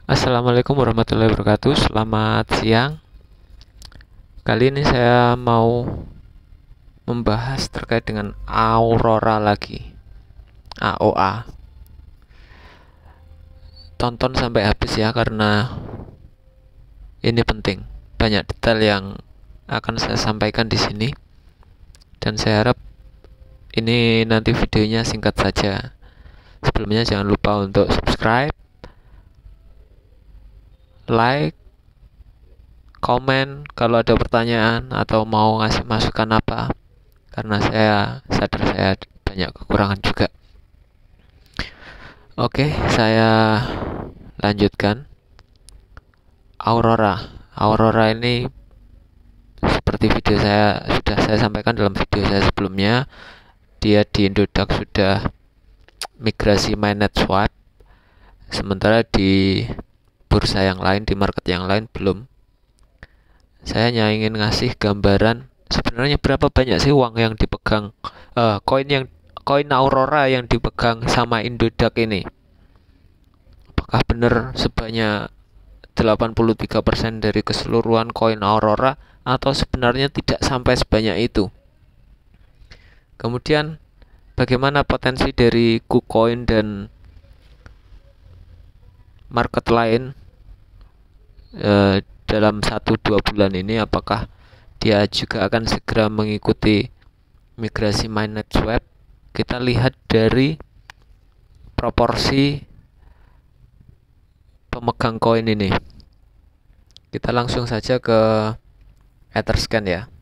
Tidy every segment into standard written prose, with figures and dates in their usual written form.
Assalamualaikum warahmatullahi wabarakatuh. Selamat siang. Kali ini saya mau membahas terkait dengan Aurora lagi. AOA. Tonton sampai habis ya karena ini penting. Banyak detail yang akan saya sampaikan di sini. Dan saya harap ini nanti videonya singkat saja. Sebelumnya jangan lupa untuk subscribe, like, komen kalau ada pertanyaan atau mau ngasih masukan apa, karena saya sadar saya banyak kekurangan juga. Oke, saya lanjutkan. Aurora ini seperti video sudah saya sampaikan dalam video saya sebelumnya, dia di Indodax sudah migrasi mainnet swap, sementara di bursa yang lain, di market yang lain belum. Saya hanya ingin ngasih gambaran sebenarnya berapa banyak sih uang yang dipegang, koin Aurora yang dipegang sama Indodax ini. Apakah benar sebanyak 83% dari keseluruhan koin Aurora atau sebenarnya tidak sampai sebanyak itu? Kemudian bagaimana potensi dari KuCoin dan market lain dalam 1-2 bulan ini, apakah dia juga akan segera mengikuti migrasi mainnet swap? Kita lihat dari proporsi pemegang koin ini. Kita langsung saja ke Etherscan ya.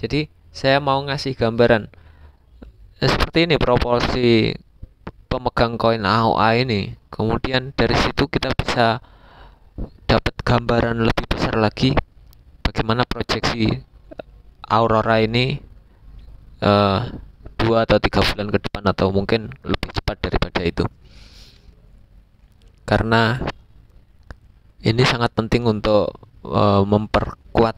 Jadi saya mau ngasih gambaran seperti ini proporsi pemegang koin AOA ini. Kemudian dari situ kita bisa dapat gambaran lebih besar lagi bagaimana proyeksi Aurora ini 2 atau 3 bulan ke depan, atau mungkin lebih cepat daripada itu, karena ini sangat penting untuk memperkuat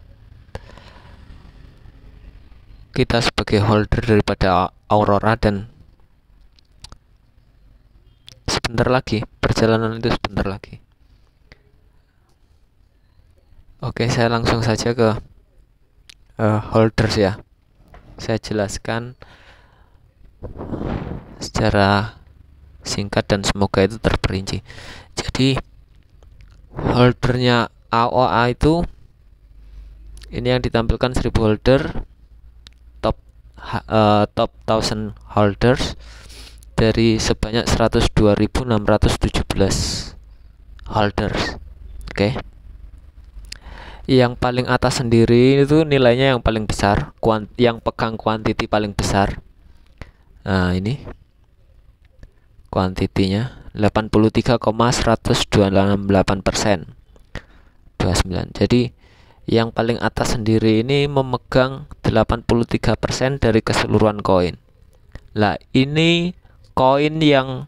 kita sebagai holder daripada Aurora. Dan sebentar lagi, perjalanan itu sebentar lagi. Oke, saya langsung saja ke holders ya. Saya jelaskan secara singkat dan semoga itu terperinci. Jadi holdernya AOA itu ini yang ditampilkan 1000 holder, top 1000 holders dari sebanyak 102.617 holders. Oke. Yang paling atas sendiri itu nilainya yang paling besar, yang pegang kuantiti paling besar. Nah, ini kuantitinya 83,128%, 29. Jadi yang paling atas sendiri ini memegang 83% dari keseluruhan koin. Lah, ini koin yang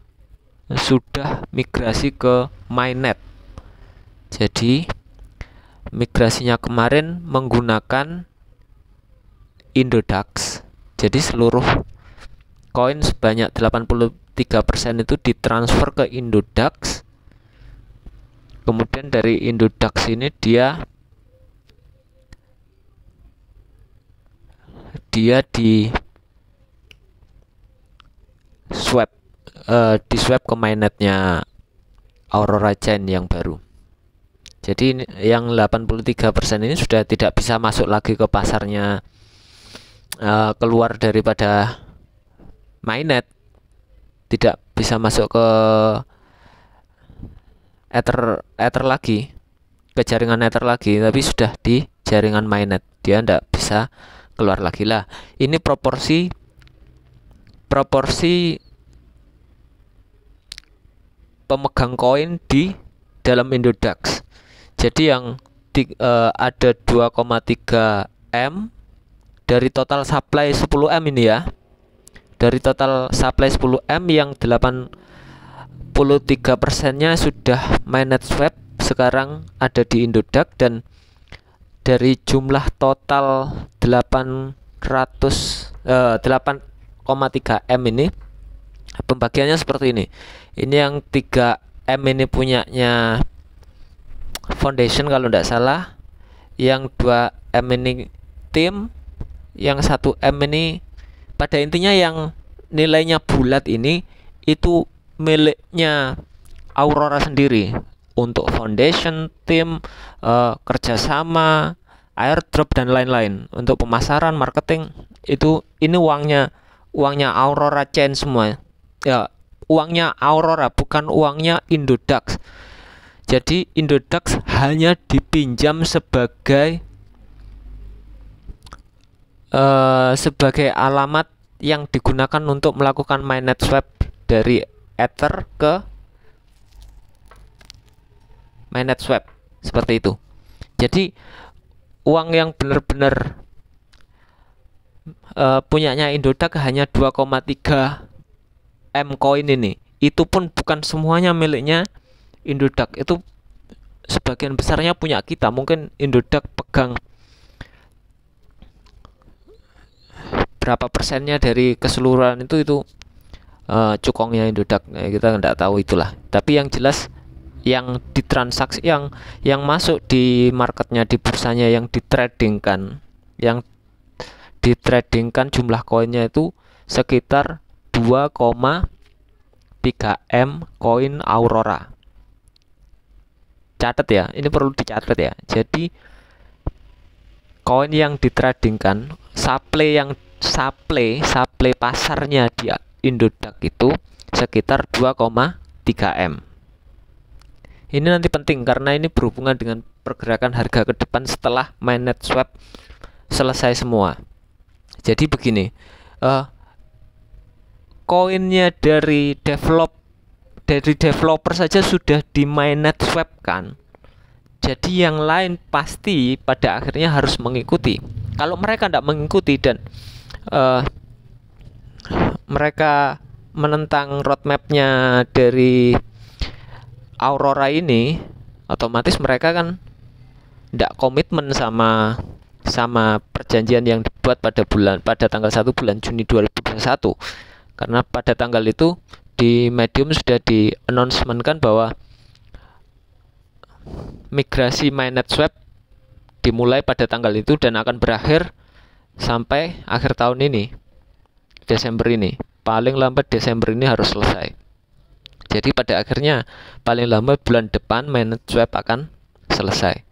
sudah migrasi ke mainnet. Jadi migrasinya kemarin menggunakan Indodax. Jadi seluruh koin sebanyak 83% itu ditransfer ke Indodax. Kemudian dari Indodax ini dia di swap ke mainnetnya Aurora Chain yang baru. Jadi yang 83% ini sudah tidak bisa masuk lagi ke pasarnya, keluar daripada mainnet, tidak bisa masuk ke Ether lagi, ke jaringan Ether lagi, tapi sudah di jaringan mainnet, dia tidak bisa keluar lagi. Lah, ini proporsi pemegang koin di dalam Indodax. Jadi yang ada 2,3 M dari total supply 10 M ini ya. Dari total supply 10 M yang 83%-nya sudah mainnet swap sekarang ada di Indodax. Dan dari jumlah total 8,3 M ini, pembagiannya seperti ini. Ini yang 3 M ini punyanya Foundation kalau tidak salah, yang 2M ini tim, yang 1M ini pada intinya yang nilainya bulat ini itu miliknya Aurora sendiri untuk foundation, tim, kerjasama, airdrop dan lain-lain. Untuk pemasaran, marketing itu ini uangnya Aurora Chain semua. Ya, uangnya Aurora bukan uangnya Indodax. Jadi Indodax hanya dipinjam sebagai alamat yang digunakan untuk melakukan mainnet swap dari Ether ke mainnet swap, seperti itu. Jadi uang yang benar-benar punyanya Indodax hanya 2,3 M koin ini. Itu pun bukan semuanya miliknya Indodax, itu sebagian besarnya punya kita. Mungkin Indodax pegang berapa persennya dari keseluruhan itu cukongnya Indodax. Kita nggak tahu itulah. Tapi yang jelas yang ditransaksi, yang masuk di marketnya, di bursanya, yang ditradingkan jumlah koinnya itu sekitar 2,3 M koin Aurora. Catat ya, ini perlu dicatat ya. Jadi koin yang ditradingkan, supply pasarnya di Indodax itu sekitar 2,3 M. Ini nanti penting karena ini berhubungan dengan pergerakan harga ke depan setelah mainnet swap selesai semua. Jadi begini, koinnya dari developer saja sudah di mainnet swap kan. Jadi yang lain pasti pada akhirnya harus mengikuti. Kalau mereka tidak mengikuti dan mereka menentang roadmapnya dari Aurora ini, otomatis mereka kan tidak komitmen sama perjanjian yang dibuat pada tanggal 1 bulan Juni 2021. Karena pada tanggal itu di Medium sudah di announcement kan bahwa migrasi mainnet swap dimulai pada tanggal itu dan akan berakhir sampai akhir tahun ini, Desember ini. Paling lambat Desember ini harus selesai. Jadi pada akhirnya paling lambat bulan depan mainnet swap akan selesai.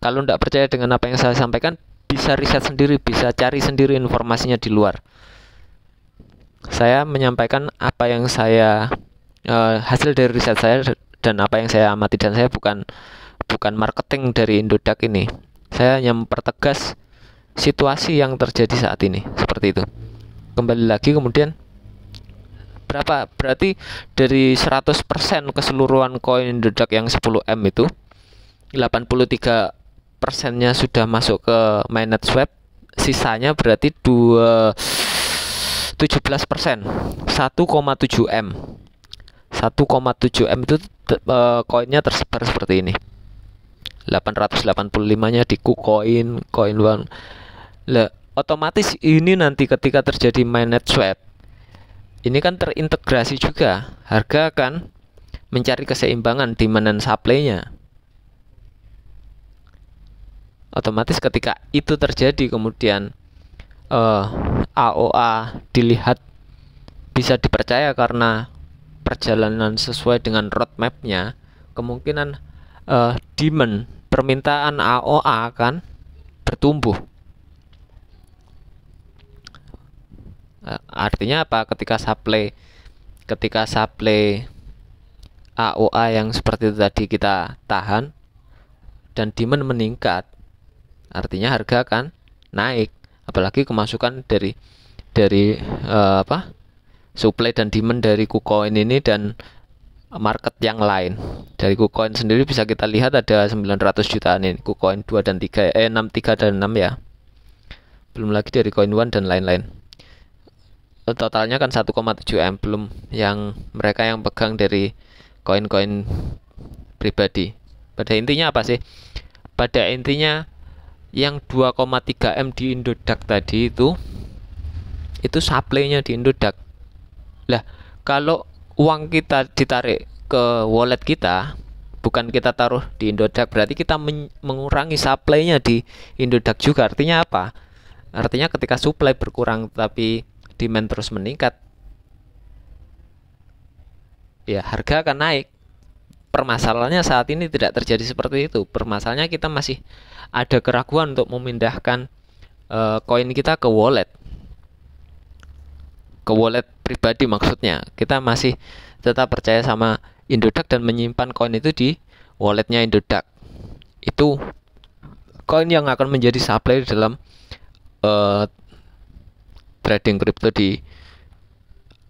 Kalau tidak percaya dengan apa yang saya sampaikan, bisa riset sendiri, bisa cari sendiri informasinya di luar. Saya menyampaikan apa yang saya hasil dari riset saya dan apa yang saya amati, dan saya bukan marketing dari Indodax ini. Saya hanya mempertegas situasi yang terjadi saat ini, seperti itu. Kembali lagi kemudian berarti dari 100% keseluruhan koin Indodax yang 10M itu 83%-nya sudah masuk ke mainnet swap, sisanya berarti 17%, 1,7 M. 1,7 M itu koinnya tersebar seperti ini. 885-nya di KuCoin, Coin1. Otomatis ini nanti ketika terjadi mainnet swap, ini kan terintegrasi juga. Harga akan mencari keseimbangan demand dan supply-nya. Otomatis ketika itu terjadi kemudian AOA dilihat bisa dipercaya karena perjalanan sesuai dengan roadmap-nya, kemungkinan demand, permintaan AOA akan bertumbuh. Artinya apa? Ketika supply AOA yang seperti itu tadi kita tahan dan demand meningkat, artinya harga akan naik. Apalagi kemasukan dari supply dan demand dari KuCoin ini dan market yang lain. Dari KuCoin sendiri bisa kita lihat ada 900 jutaan ini, KuCoin 2 dan 3, 6, 3 dan 6 ya. Belum lagi dari Coin1 dan lain-lain. Totalnya kan 1,7 M, belum yang mereka yang pegang dari koin-koin pribadi. Pada intinya apa sih? Pada intinya yang 2,3 M di Indodax tadi itu supply-nya di Indodax. Lah, kalau uang kita ditarik ke wallet kita, bukan kita taruh di Indodax, berarti kita mengurangi supply-nya di Indodax juga. Artinya apa? Artinya ketika supply berkurang tapi demand terus meningkat, ya harga akan naik. Permasalahannya saat ini tidak terjadi seperti itu. Permasalahannya kita masih ada keraguan untuk memindahkan koin kita ke wallet pribadi maksudnya. Kita masih tetap percaya sama Indodax dan menyimpan koin itu di walletnya Indodax. Itu koin yang akan menjadi supply dalam trading crypto di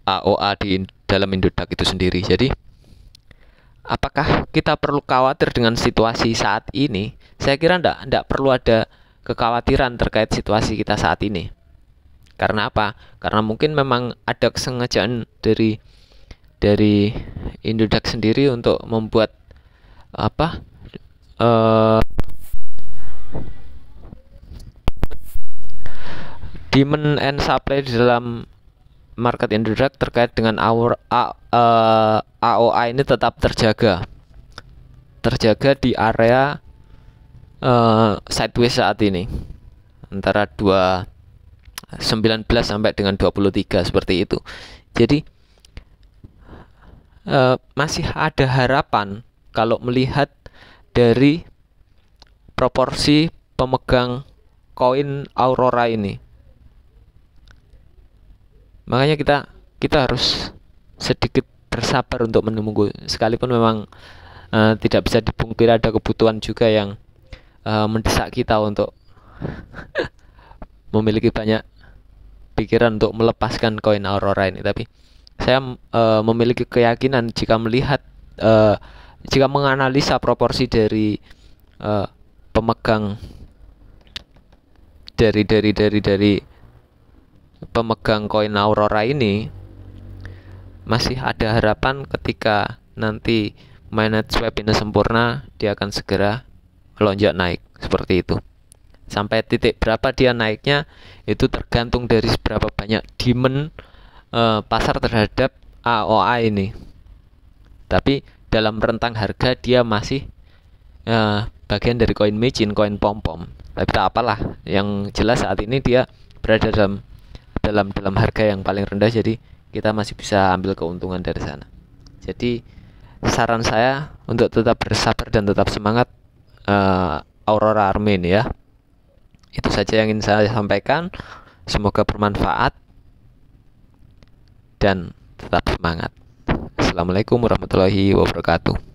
AOA di dalam Indodax itu sendiri. Jadi apakah kita perlu khawatir dengan situasi saat ini? Saya kira enggak perlu ada kekhawatiran terkait situasi kita saat ini. Karena apa? Karena mungkin memang ada kesengajaan dari Indodax sendiri untuk membuat demand and supply di dalam market Indodax terkait dengan AOA ini tetap terjaga di area sideways saat ini antara 19 sampai dengan 23 seperti itu. Jadi masih ada harapan kalau melihat dari proporsi pemegang koin Aurora ini. Makanya kita harus sedikit bersabar untuk menunggu, sekalipun memang tidak bisa dipungkiri ada kebutuhan juga yang mendesak kita untuk memiliki banyak pikiran untuk melepaskan koin Aurora ini. Tapi saya memiliki keyakinan jika menganalisa proporsi dari pemegang dari pemegang koin Aurora ini, masih ada harapan ketika nanti mainnet swap ini sempurna, dia akan segera melonjak naik seperti itu. Sampai titik berapa dia naiknya itu tergantung dari seberapa banyak demand pasar terhadap AOA ini. Tapi dalam rentang harga dia masih bagian dari koin micin, koin pom-pom. Tapi tak apalah, yang jelas saat ini dia berada dalam harga yang paling rendah, jadi kita masih bisa ambil keuntungan dari sana. Jadi saran saya untuk tetap bersabar dan tetap semangat Aurora Army ini ya. Itu saja yang ingin saya sampaikan. Semoga bermanfaat dan tetap semangat. Assalamualaikum warahmatullahi wabarakatuh.